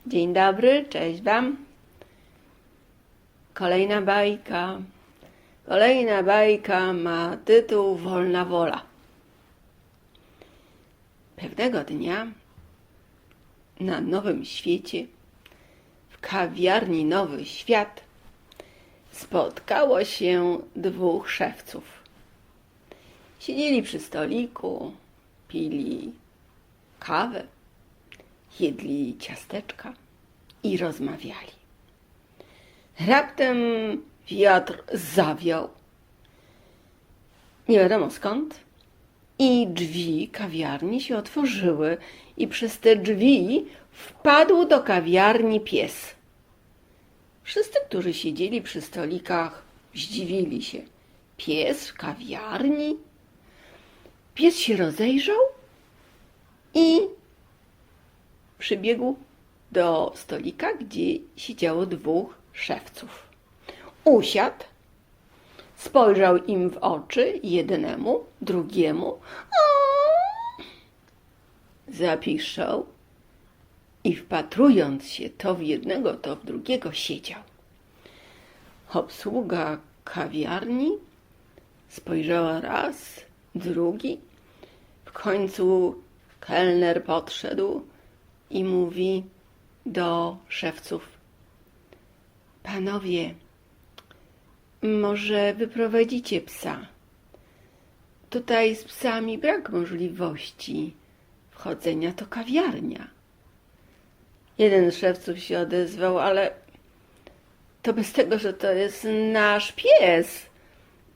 Dzień dobry, cześć Wam. Kolejna bajka. Kolejna bajka ma tytuł Wolna wola. Pewnego dnia na Nowym Świecie, w kawiarni Nowy Świat, spotkało się dwóch szewców. Siedzieli przy stoliku, pili kawę, jedli ciasteczka i rozmawiali. Raptem wiatr zawiał, nie wiadomo skąd, i drzwi kawiarni się otworzyły i przez te drzwi wpadł do kawiarni pies. Wszyscy, którzy siedzieli przy stolikach, zdziwili się. Pies w kawiarni? Pies się rozejrzał i przybiegł do stolika, gdzie siedziało dwóch szewców. Usiadł, spojrzał im w oczy, jednemu, drugiemu, zapiszczał i wpatrując się to w jednego, to w drugiego siedział. Obsługa kawiarni spojrzała raz, drugi. W końcu kelner podszedł i mówi do szewców: Panowie, może wyprowadzicie psa? Tutaj z psami brak możliwości wchodzenia, to kawiarnia. Jeden z szewców się odezwał: ale to bez tego, że to jest nasz pies.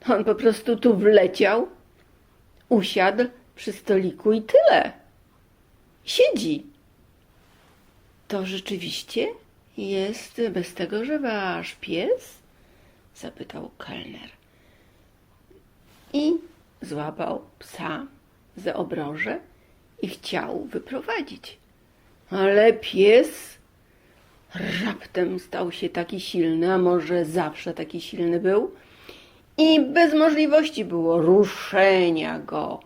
On po prostu tu wleciał, usiadł przy stoliku i tyle. Siedzi. To rzeczywiście jest bez tego, że wasz pies? Zapytał kelner. I złapał psa za obroże i chciał wyprowadzić. Ale pies raptem stał się taki silny, a może zawsze taki silny był, i bez możliwości było ruszenia go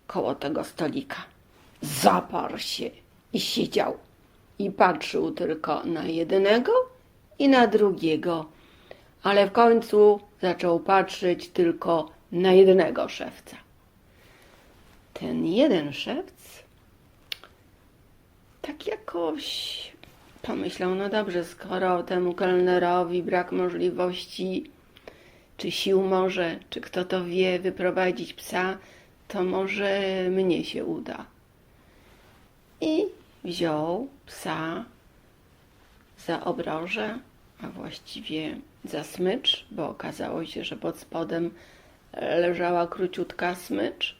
koło tego stolika. Zaparł się i siedział i patrzył tylko na jednego i na drugiego, ale w końcu zaczął patrzeć tylko na jednego szewca. Ten jeden szewc tak jakoś pomyślał: no dobrze, skoro temu kelnerowi brak możliwości, czy sił może, czy kto to wie, wyprowadzić psa, to może mnie się uda. I wziął psa za obroże, a właściwie za smycz, bo okazało się, że pod spodem leżała króciutka smycz,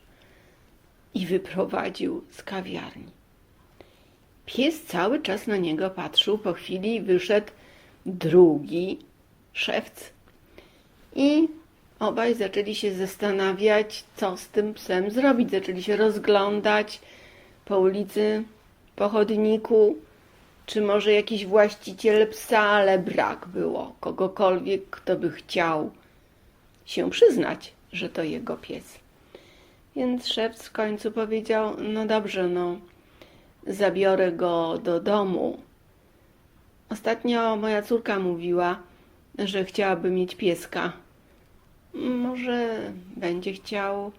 i wyprowadził z kawiarni. Pies cały czas na niego patrzył. Po chwili wyszedł drugi szewc i obaj zaczęli się zastanawiać, co z tym psem zrobić. Zaczęli się rozglądać po ulicy, po chodniku, czy może jakiś właściciel psa, ale brak było kogokolwiek, kto by chciał się przyznać, że to jego pies. Więc szewc w końcu powiedział: no dobrze, zabiorę go do domu. Ostatnio moja córka mówiła, że chciałaby mieć pieska. Może będzie chciał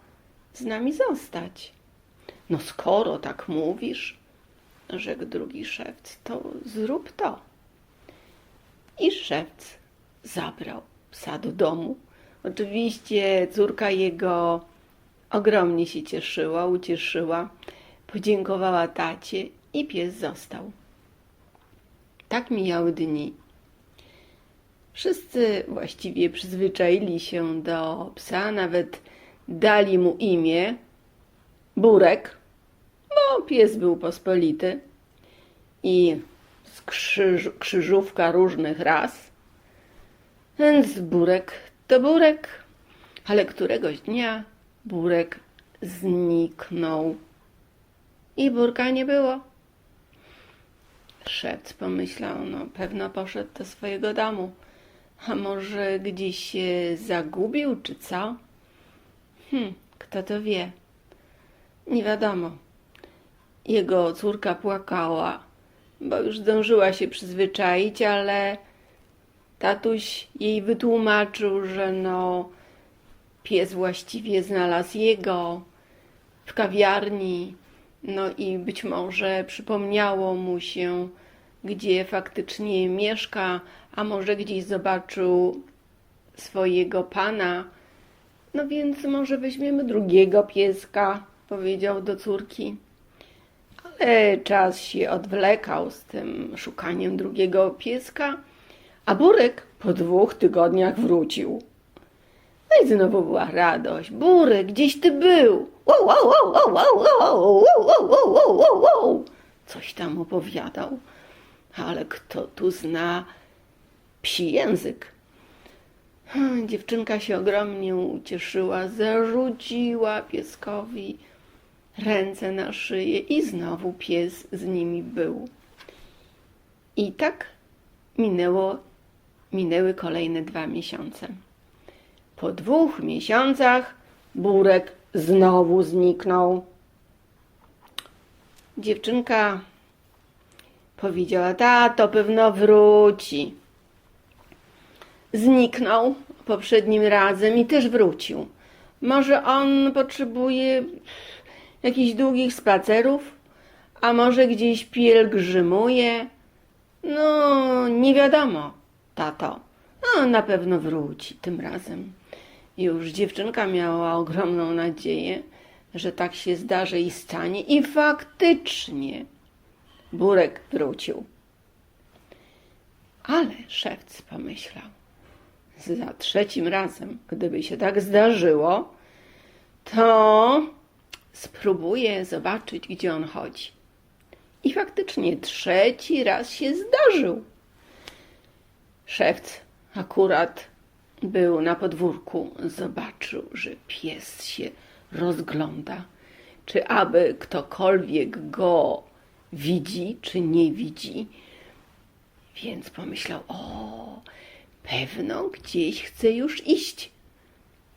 z nami zostać. No skoro tak mówisz, rzekł drugi szewc, to zrób to. I szewc zabrał psa do domu. Oczywiście córka jego ogromnie się cieszyła, ucieszyła, podziękowała tacie i pies został. Tak mijały dni. Wszyscy właściwie przyzwyczaili się do psa, nawet dali mu imię Burek, bo pies był pospolity i z krzyżówka różnych ras, więc Burek to Burek, ale któregoś dnia Burek zniknął i Burka nie było. Szewc pomyślał: pewno poszedł do swojego domu, a może gdzieś się zagubił, czy co? Kto to wie? Nie wiadomo. Jego córka płakała bo już zdążyła się przyzwyczaić, ale tatuś jej wytłumaczył, że pies właściwie znalazł jego w kawiarni, i być może przypomniało mu się, gdzie faktycznie mieszka, a może gdzieś zobaczył swojego pana. No więc może weźmiemy drugiego pieska, powiedział do córki. Ale czas się odwlekał z tym szukaniem drugiego pieska, a Burek po 2 tygodniach wrócił. No i znowu była radość. Burek, gdzieś ty był? Wow, wow, wow, wow, wow, wow, wow, wow, wow, wow, wow. Coś tam opowiadał. Ale kto tu zna psi język? Dziewczynka się ogromnie ucieszyła, zarzuciła pieskowi ręce na szyję i znowu pies z nimi był. I tak minęły kolejne 2 miesiące. Po 2 miesiącach Burek znowu zniknął. Dziewczynka powiedziała: tato pewno wróci. Zniknął poprzednim razem i też wrócił. Może on potrzebuje jakichś długich spacerów, a może gdzieś pielgrzymuje? Nie wiadomo, tato. Na pewno wróci tym razem. Już dziewczynka miała ogromną nadzieję, że tak się zdarzy i stanie. I faktycznie Burek wrócił. Ale szewc pomyślał: za 3. razem, gdyby się tak zdarzyło, to spróbuję zobaczyć, gdzie on chodzi. I faktycznie 3. raz się zdarzył. Szewc akurat był na podwórku, zobaczył, że pies się rozgląda, czy aby ktokolwiek go widzi, czy nie widzi. Więc pomyślał: pewno gdzieś chce już iść.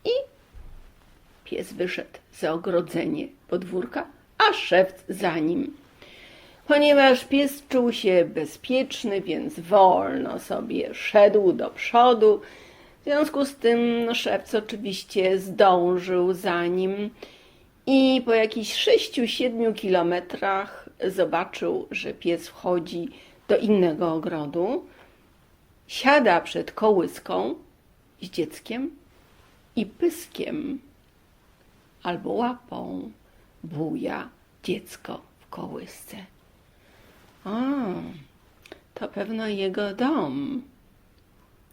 I pies wyszedł za ogrodzenie podwórka, a szewc za nim. Ponieważ pies czuł się bezpieczny, więc wolno sobie szedł do przodu. W związku z tym szewc oczywiście zdążył za nim i po jakichś 6-7 kilometrach zobaczył, że pies wchodzi do innego ogrodu, siada przed kołyską z dzieckiem i pyskiem albo łapą buja dziecko w kołysce. To pewno jego dom.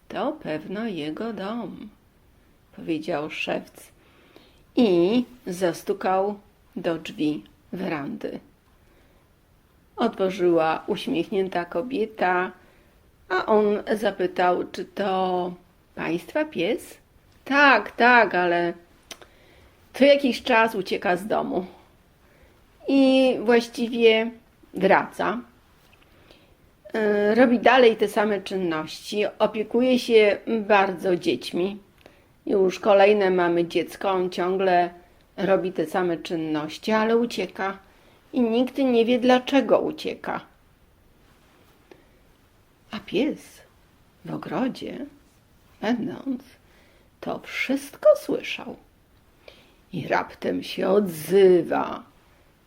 To pewno jego dom, powiedział szewc i zastukał do drzwi werandy. Otworzyła uśmiechnięta kobieta, a on zapytał: czy to państwa pies? Tak, ale co jakiś czas ucieka z domu i właściwie wraca. Robi dalej te same czynności, opiekuje się bardzo dziećmi. Już kolejne mamy dziecko, on ciągle robi te same czynności, ale ucieka i nikt nie wie, dlaczego ucieka. A pies w ogrodzie, będąc, to wszystko słyszał i raptem się odzywa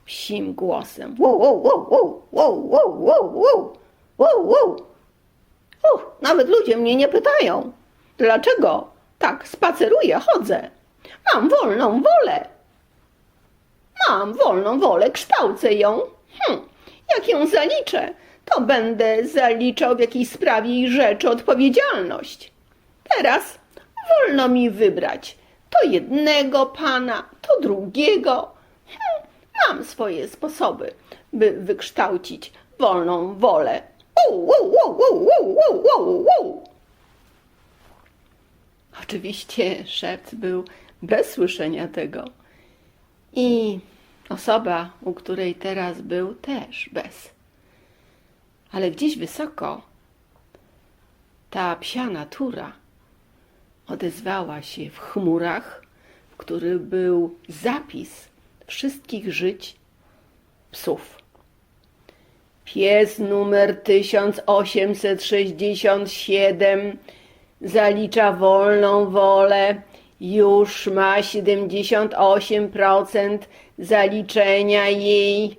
psim głosem: wow, wow, wow, wow, wow, wow, wow, wow. Wow, wow. Nawet ludzie mnie nie pytają, dlaczego tak spaceruję, chodzę. Mam wolną wolę, kształcę ją. Jak ją zaliczę, to będę zaliczał w jakiejś sprawie i rzeczy odpowiedzialność. Teraz wolno mi wybrać to jednego pana, to drugiego. Mam swoje sposoby, by wykształcić wolną wolę. Oczywiście szewc był bez słyszenia tego i osoba, u której teraz był, też bez. Ale gdzieś wysoko ta psia natura odezwała się w chmurach, w których był zapis wszystkich żyć psów. Pies numer 1867 zalicza wolną wolę. Już ma 78% zaliczenia jej.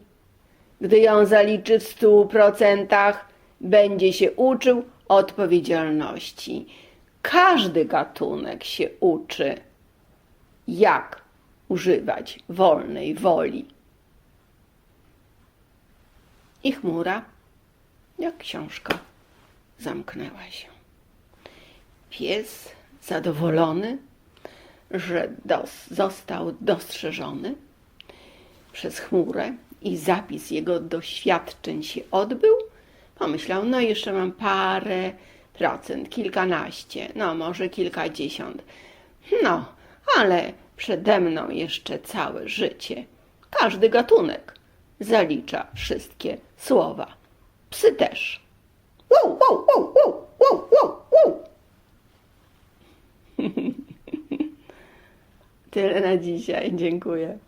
Gdy ją zaliczy w 100%, będzie się uczył odpowiedzialności. Każdy gatunek się uczy, jak używać wolnej woli. I chmura, jak książka, zamknęła się. Pies, zadowolony, że został dostrzeżony przez chmurę i zapis jego doświadczeń się odbył, pomyślał, no jeszcze mam parę procent, kilkanaście, no może kilkadziesiąt. No, ale przede mną jeszcze całe życie. Każdy gatunek zalicza wszystkie słowa. Psy też. Wow, wow, wow, wow, wow, wow, wow. Tyle na dzisiaj. Dziękuję.